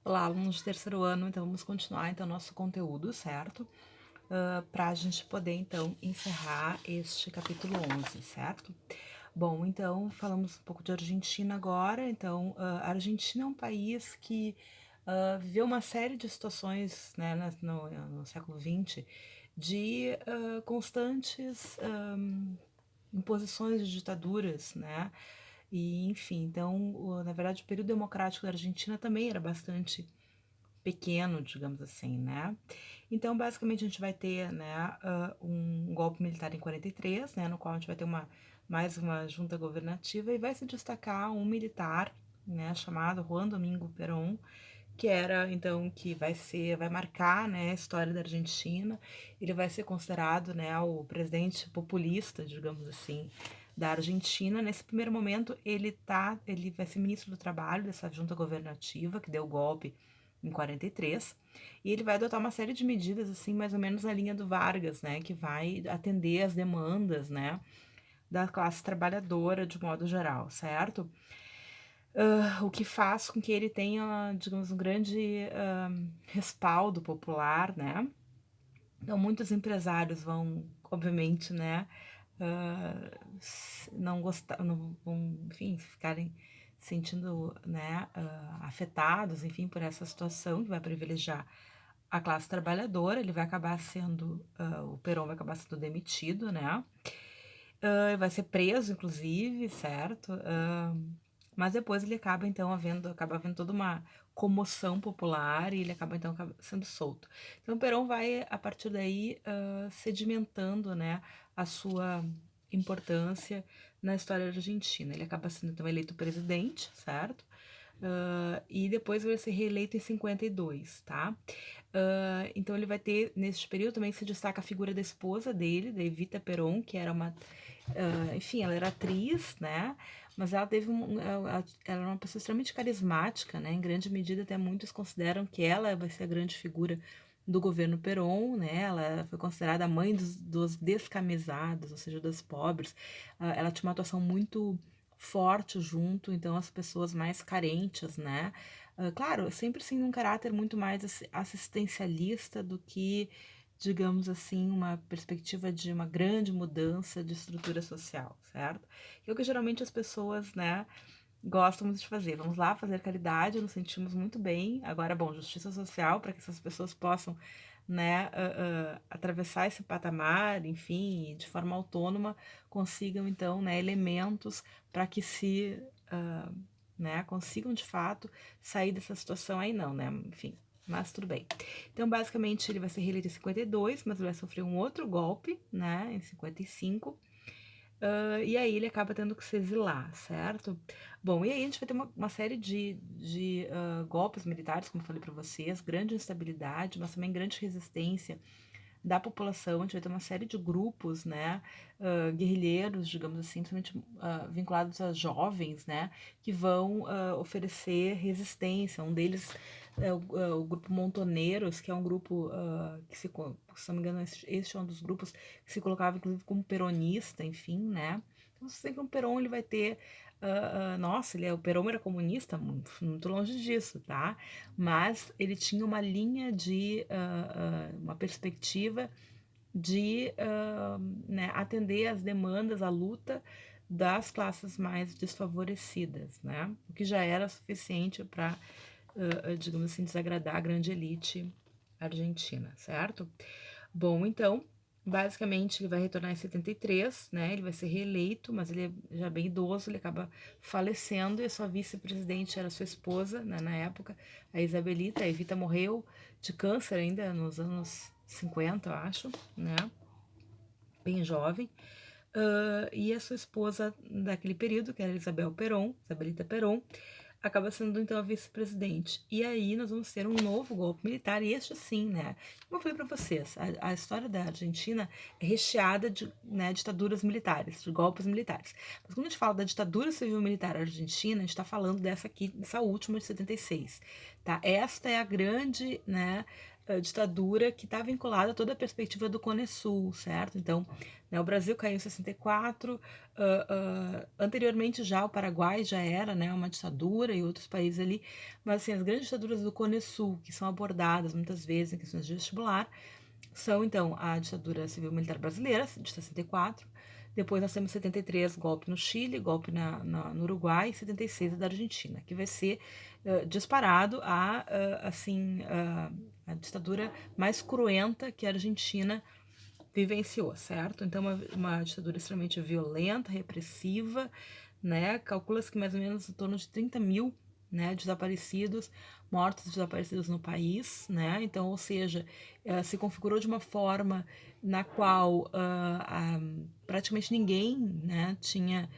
Olá, alunos de terceiro ano, então vamos continuar então nosso conteúdo, certo? Para a gente poder então encerrar este capítulo 11, certo? Bom, então falamos um pouco de Argentina agora. Então, a Argentina é um país que viveu uma série de situações, né, no século XX de constantes imposições de ditaduras, né? E, enfim, então, na verdade, o período democrático da Argentina também era bastante pequeno, digamos assim, né? Então, basicamente, a gente vai ter, né, um golpe militar em 43, né, no qual a gente vai ter mais uma junta governativa e vai se destacar um militar, né, chamado Juan Domingo Perón, que era, então, vai marcar, né, a história da Argentina. Ele vai ser considerado, né, o presidente populista, digamos assim, da Argentina. Nesse primeiro momento, ele vai ser ministro do Trabalho dessa junta governativa que deu o golpe em 43, e ele vai adotar uma série de medidas assim, mais ou menos na linha do Vargas, né, que vai atender as demandas, né, da classe trabalhadora de modo geral, certo? O que faz com que ele tenha, digamos, um grande respaldo popular, né? Então, muitos empresários vão, obviamente, né, não gostar, não vão, enfim, ficarem sentindo, né, afetados, enfim, por essa situação que vai privilegiar a classe trabalhadora. Ele vai acabar sendo, o Perón vai acabar sendo demitido, né? Vai ser preso, inclusive, certo? Mas depois ele acaba havendo toda uma comoção popular e ele acaba então sendo solto. Então o Perón vai, a partir daí, sedimentando, né, a sua importância na história argentina. Ele acaba sendo então eleito presidente, certo? E depois vai ser reeleito em 52, tá? Então ele vai ter, nesse período, também se destaca a figura da esposa dele, da Evita Peron, que era uma. Enfim, ela era atriz, né? Mas ela ela era uma pessoa extremamente carismática, né? Em grande medida, até muitos consideram que ela vai ser a grande figura do governo Perón, né? Ela foi considerada a mãe dos descamisados, ou seja, dos pobres. Ela tinha uma atuação muito forte junto, então as pessoas mais carentes, né? Claro, sempre sim um caráter muito mais assistencialista do que, digamos assim, uma perspectiva de uma grande mudança de estrutura social, certo? Que é o que geralmente as pessoas, né, gostam muito de fazer. Vamos lá fazer caridade, nos sentimos muito bem. Agora, bom, justiça social para que essas pessoas possam, né, atravessar esse patamar, enfim, de forma autônoma, consigam então, né, elementos para que né, consigam de fato sair dessa situação aí não, né, enfim. Mas tudo bem. Então, basicamente, ele vai ser reeleito em 52, mas ele vai sofrer um outro golpe, né, em 55. E aí ele acaba tendo que se exilar, certo? Bom, e aí a gente vai ter uma série de golpes militares, como eu falei para vocês, grande instabilidade, mas também grande resistência da população. A gente vai ter uma série de grupos, né, guerrilheiros, digamos assim, principalmente vinculados a jovens, né, que vão oferecer resistência. Um deles é o grupo Montoneiros, que é um grupo se não me engano, este é um dos grupos que se colocava, inclusive, como peronista, enfim, né. Então, você tem que o Perón ele vai ter nossa, o Perón era comunista, muito longe disso, tá? Mas ele tinha uma linha uma perspectiva de né, atender às demandas, à luta das classes mais desfavorecidas, né? O que já era suficiente para, digamos assim, desagradar a grande elite argentina, certo? Bom, então, basicamente ele vai retornar em 73, né? Ele vai ser reeleito, mas ele é já bem idoso, ele acaba falecendo e a sua vice-presidente era sua esposa, né, na época, a Isabelita. A Evita morreu de câncer ainda nos anos 50, eu acho, né? Bem jovem. E a sua esposa daquele período, que era Isabel Perón, Isabelita Perón, acaba sendo então a vice-presidente. E aí nós vamos ter um novo golpe militar, e este sim, né? Como eu falei para vocês, a história da Argentina é recheada de, né, ditaduras militares, de golpes militares. Mas quando a gente fala da ditadura civil militar argentina, a gente está falando dessa aqui, dessa última de 76, tá? Esta é a grande, né, ditadura que está vinculada a toda a perspectiva do Cone Sul, certo? Então, né, o Brasil caiu em 64, anteriormente já o Paraguai já era, né, uma ditadura e outros países ali, mas assim, as grandes ditaduras do Cone Sul, que são abordadas muitas vezes em questões de vestibular, são então a ditadura civil-militar brasileira, de 64, depois nós temos 73, golpe no Chile, golpe no Uruguai, e 76 da Argentina, que vai ser disparado a ditadura mais cruenta que a Argentina vivenciou, certo? Então, uma ditadura extremamente violenta, repressiva, né? Calcula-se que mais ou menos em torno de 30 mil, né, desaparecidos, mortos e desaparecidos no país, né? Então, ou seja, se configurou de uma forma na qual praticamente ninguém, né, tinha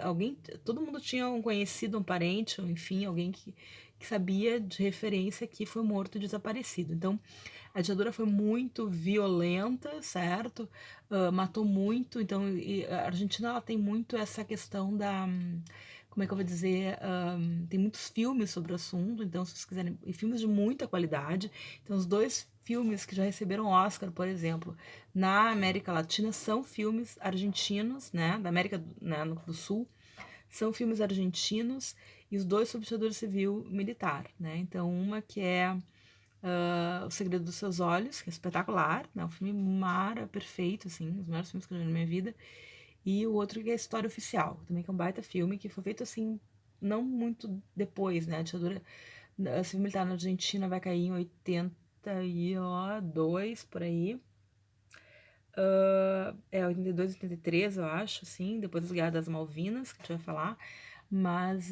alguém, todo mundo tinha um conhecido, um parente, ou enfim, alguém que sabia de referência que foi morto e desaparecido. Então, a ditadura foi muito violenta, certo? Matou muito. Então, a Argentina ela tem muito essa questão da. Como é que eu vou dizer? Tem muitos filmes sobre o assunto, então, se vocês quiserem. E filmes de muita qualidade. Então, os dois filmes que já receberam Oscar, por exemplo, na América Latina, são filmes argentinos, né? Da América, né, do Sul. São filmes argentinos e os dois sobre ditadura civil militar, né? Então, uma que é O Segredo dos Seus Olhos, que é espetacular, né? Um filme perfeito, assim, um dos melhores filmes que eu já vi na minha vida. E o outro que é a História Oficial, também que é um baita filme, que foi feito, assim, não muito depois, né? A ditadura civil militar na Argentina vai cair em 82, por aí. 82, 83, eu acho, sim, depois das Guerras das Malvinas, que a gente vai falar, mas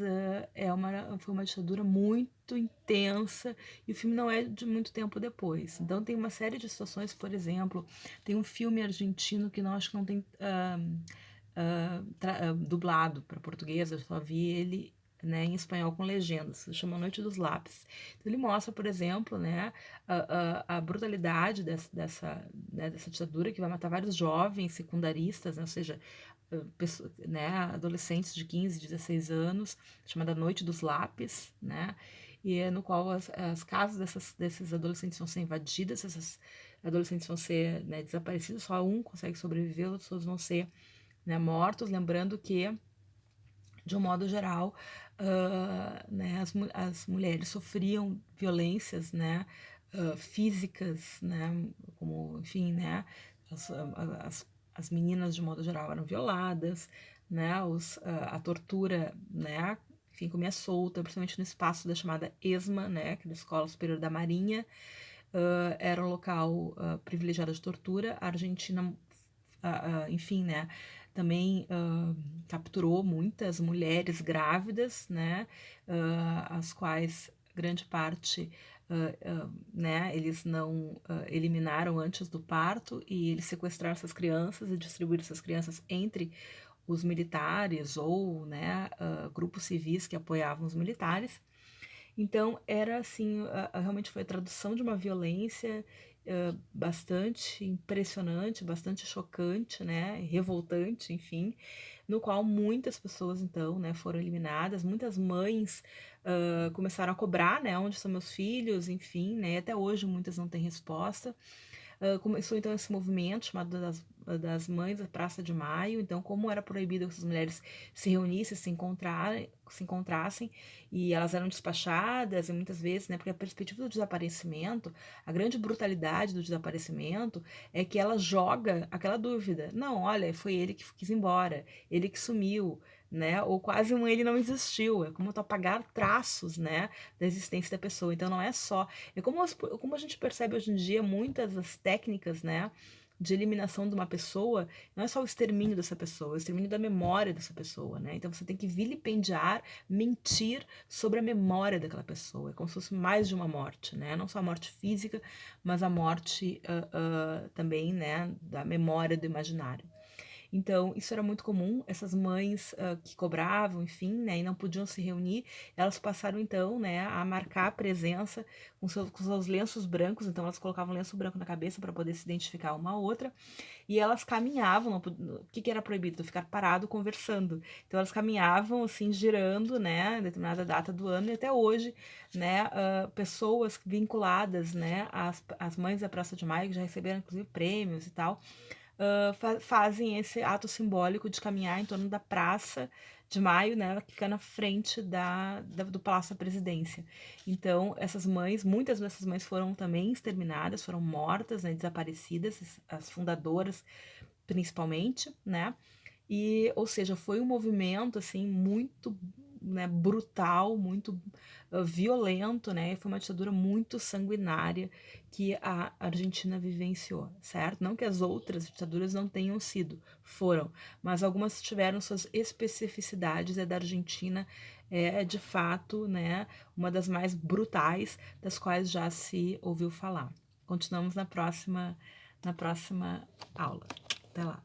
foi uma ditadura muito intensa e o filme não é de muito tempo depois. Então tem uma série de situações, por exemplo, tem um filme argentino que não acho que não tem dublado para português, eu só vi ele, né, em espanhol com legendas, se chama Noite dos Lápis. Então ele mostra, por exemplo, né, a brutalidade dessa ditadura que vai matar vários jovens secundaristas, né, ou seja, né, adolescentes de 15, 16 anos, chamada Noite dos Lápis, né, e é no qual as casas desses adolescentes vão ser invadidas, esses adolescentes vão ser, né, desaparecidos, só um consegue sobreviver, os outros todos vão ser, né, mortos, lembrando que, de um modo geral, né, as mulheres sofriam violências, né, físicas, né, como, enfim, né, as meninas, de modo geral, eram violadas, né, a tortura, né, enfim, comia solta, principalmente no espaço da chamada ESMA, né, que é a Escola Superior da Marinha, era um local privilegiado de tortura. A Argentina, enfim, né, também capturou muitas mulheres grávidas, né, as quais grande parte, né, eles não eliminaram antes do parto e eles sequestraram essas crianças e distribuíram essas crianças entre os militares ou, né, grupos civis que apoiavam os militares. Então, era assim, realmente foi a tradução de uma violência bastante impressionante, bastante chocante, né, revoltante, enfim, no qual muitas pessoas, então, né, foram eliminadas, muitas mães começaram a cobrar, né, onde são meus filhos, enfim, né, e até hoje muitas não têm resposta. Começou então esse movimento chamado das Mães da Praça de Maio. Então, como era proibido que essas mulheres se reunissem, se encontrassem, e elas eram despachadas, e muitas vezes, né, porque a perspectiva do desaparecimento, a grande brutalidade do desaparecimento é que ela joga aquela dúvida. Não, olha, foi ele que quis ir embora, ele que sumiu, né? Ou quase ele não existiu. É como tu apagar traços, né, da existência da pessoa. Então não é só, é como a gente percebe hoje em dia muitas das técnicas, né, de eliminação de uma pessoa, não é só o extermínio dessa pessoa, é o extermínio da memória dessa pessoa, né? Então você tem que vilipendiar, mentir sobre a memória daquela pessoa. É como se fosse mais de uma morte, né? Não só a morte física, mas a morte também, né, da memória do imaginário. Então, isso era muito comum, essas mães que cobravam, enfim, né, e não podiam se reunir, elas passaram então, né, a marcar a presença com seus lenços brancos, então elas colocavam lenço branco na cabeça para poder se identificar uma a outra, e elas caminhavam, o que era proibido? Ficar parado conversando. Então elas caminhavam assim, girando, né, em determinada data do ano, e até hoje, né, pessoas vinculadas, né, às mães da Praça de Maio, que já receberam inclusive prêmios e tal, fazem esse ato simbólico de caminhar em torno da Praça de Maio, né, que fica na frente do Palácio da Presidência. Então, essas mães, muitas dessas mães foram também exterminadas, foram mortas, né, desaparecidas, as fundadoras principalmente, né, e, ou seja, foi um movimento, assim, muito, né, brutal, muito violento, né, e foi uma ditadura muito sanguinária que a Argentina vivenciou, certo? Não que as outras ditaduras não tenham sido, foram, mas algumas tiveram suas especificidades, e a da Argentina é, de fato, né, uma das mais brutais das quais já se ouviu falar. Continuamos na próxima aula. Até lá.